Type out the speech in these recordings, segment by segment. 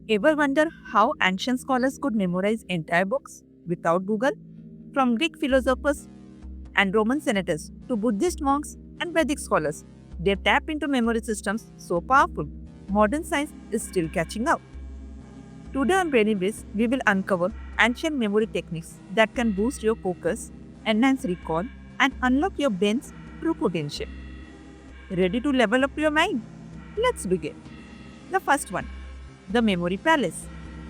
Ever wonder how ancient scholars could memorize entire books without Google? From Greek philosophers and Roman senators to Buddhist monks and Vedic scholars, they tap into memory systems so powerful. Modern science is still catching up. Today on Brainybase, we will uncover ancient memory techniques that can boost your focus, enhance recall, and unlock your brain's true potential. Ready to level up your mind? Let's begin. The first one, the memory palace.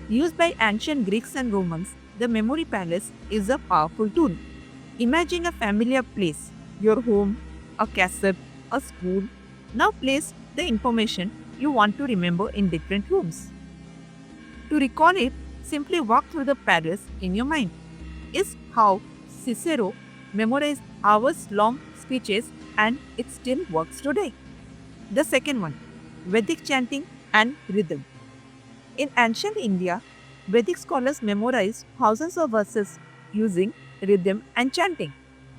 Used by ancient Greeks and Romans, the memory palace is a powerful tool. Imagine a familiar place, your home, a castle, a school. Now place the information you want to remember in different rooms. To recall it, simply walk through the palace in your mind. Is how Cicero memorized hours long speeches and it still works today. The second one, Vedic chanting and rhythm. In ancient India, Vedic scholars memorized thousands of verses using rhythm and chanting.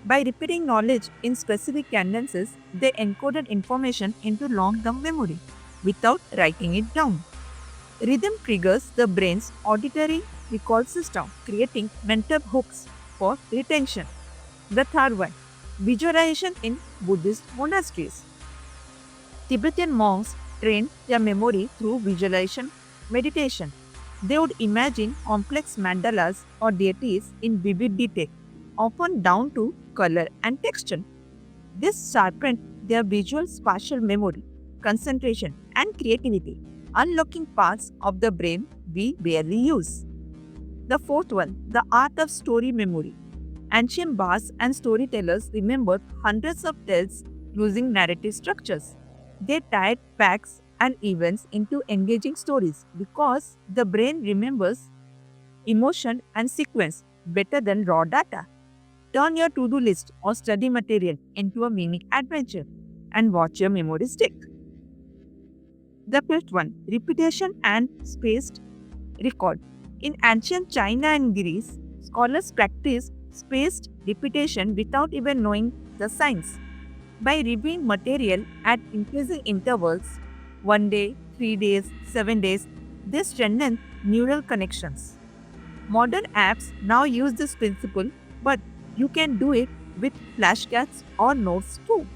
By repeating knowledge in specific cadences, they encoded information into long term memory without writing it down. Rhythm triggers the brain's auditory recall system, creating mental hooks for retention. The third one, visualization in Buddhist monasteries. Tibetan monks trained their memory through visualization meditation. They would imagine complex mandalas or deities in vivid detail, often down to color and texture. This sharpened their visual spatial memory, concentration, and creativity, unlocking parts of the brain we barely use. The fourth one, the art of story memory. Ancient bards and storytellers remembered hundreds of tales using narrative structures. They tied facts and events into engaging stories because the brain remembers emotion and sequence better than raw data. Turn your to do list or study material into a mini adventure and watch your memory stick. The fifth one, repetition and spaced record. In ancient China and Greece, scholars practiced spaced repetition without even knowing the science. By reviewing material at increasing intervals, 1 day, 3 days, 7 days, they strengthen neural connections. Modern apps now use this principle, but you can do it with flashcards or notes too.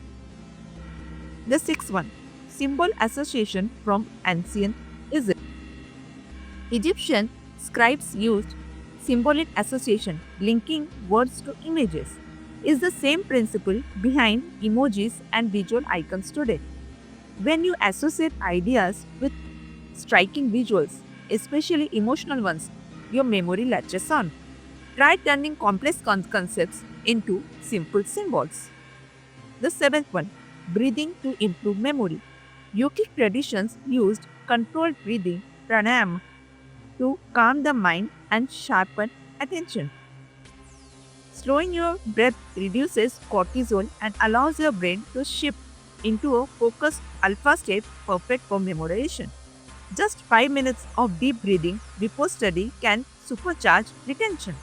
The sixth one, symbol association from ancient Egypt. Egyptian scribes used symbolic association, linking words to images. Is the same principle behind emojis and visual icons today. When you associate ideas with striking visuals, especially emotional ones, your memory latches on. Try turning complex concepts into simple symbols. The seventh one, breathing to improve memory. Yogic traditions used controlled breathing, pranayama, to calm the mind and sharpen attention. Slowing your breath reduces cortisol and allows your brain to shift into a focused alpha state perfect for memorization. Just 5 minutes of deep breathing before study can supercharge retention.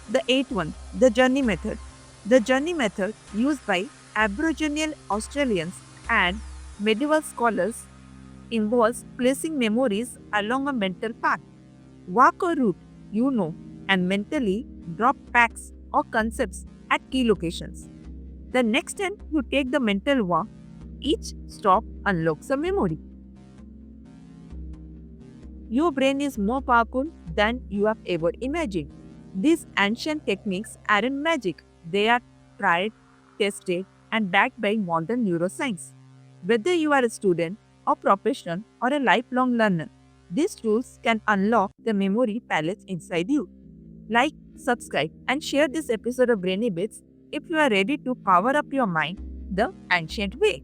The eighth one, the journey method. The journey method used by Aboriginal Australians and medieval scholars involves placing memories along a mental path. Walk a route you know and mentally drop facts or concepts at key locations. The next time you take the mental walk, each stop unlocks a memory. Your brain is more powerful than you have ever imagined. These ancient techniques aren't magic, they are tried, tested, and backed by modern neuroscience. Whether you are a student, a professional, or a lifelong learner, these tools can unlock the memory palace inside you. Like, subscribe, and share this episode of Brainy Bits if you are ready to power up your mind the ancient way.